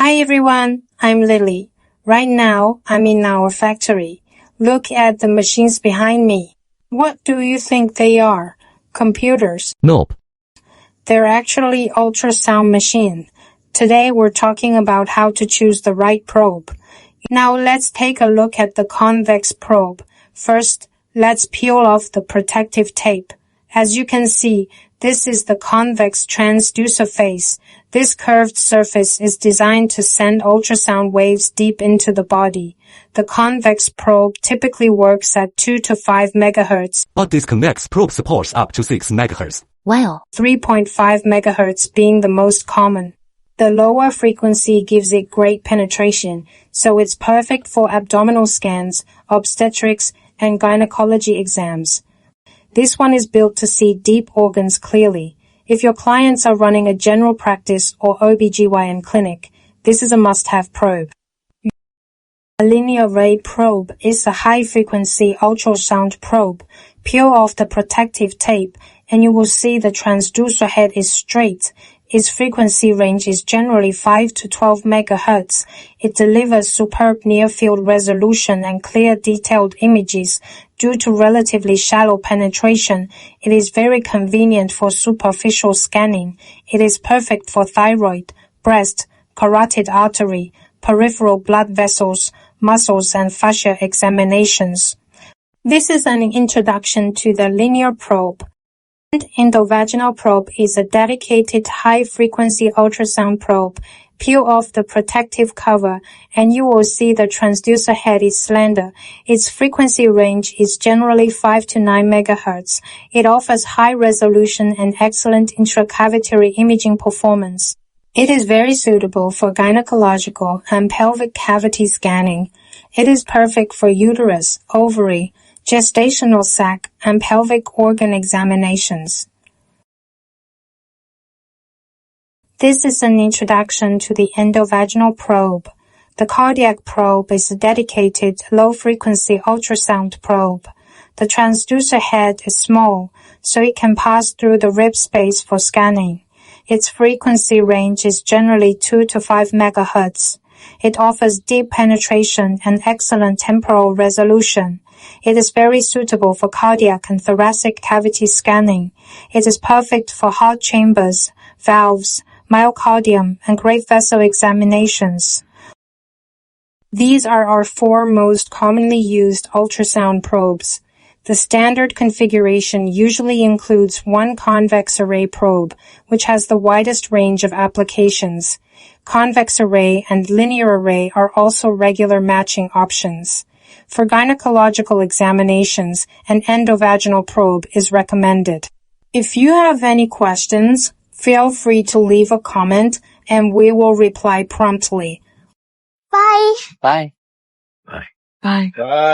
Hi everyone, I'm Lily. Right now, I'm in our factory. Look at the machines behind me. What do you think they are? Computers? Nope. They're actually ultrasound machines. Today we're talking about how to choose the right probe. Now let's take a look at the convex probe. First, let's peel off the protective tape. As you can see, this is the convex transducer face. This curved surface is designed to send ultrasound waves deep into the body. The convex probe typically works at 2 to 5 MHz. But this convex probe supports up to 6 MHz. Wow. 3.5 MHz being the most common. The lower frequency gives it great penetration, so it's perfect for abdominal scans, obstetrics, and gynecology exams. This one is built to see deep organs clearly. If your clients are running a general practice or OBGYN clinic, this is a must-have probe. A linear array probe is a high-frequency ultrasound probe. Peel off the protective tape and you will see the transducer head is straight. Its frequency range is generally 5 to 12 MHz. It delivers superb near-field resolution and clear detailed images. Due to relatively shallow penetration, it is very convenient for superficial scanning. It is perfect for thyroid, breast, carotid artery, peripheral blood vessels, muscles, and fascia examinations. This is an introduction to the linear probe. Endovaginal probe is a dedicated high-frequency ultrasound probe. Peel off the protective cover and you will see the transducer head is slender. Its frequency range is generally 5 to 9 MHz. It offers high resolution and excellent intracavitary imaging performance. It is very suitable for gynecological and pelvic cavity scanning. It is perfect for uterus, ovary, gestational sac, and pelvic organ examinations. This is an introduction to the endovaginal probe. The cardiac probe is a dedicated low-frequency ultrasound probe. The transducer head is small, so it can pass through the rib space for scanning. Its frequency range is generally 2 to 5 MHz. It offers deep penetration and excellent temporal resolution. It is very suitable for cardiac and thoracic cavity scanning. It is perfect for heart chambers, valves, myocardium, and great vessel examinations. These are our 4 most commonly used ultrasound probes. The standard configuration usually includes one convex array probe, which has the widest range of applications. Convex array and linear array are also regular matching options. For gynecological examinations, an endovaginal probe is recommended. If you have any questions, feel free to leave a comment and we will reply promptly. Bye. Bye. Bye. Bye.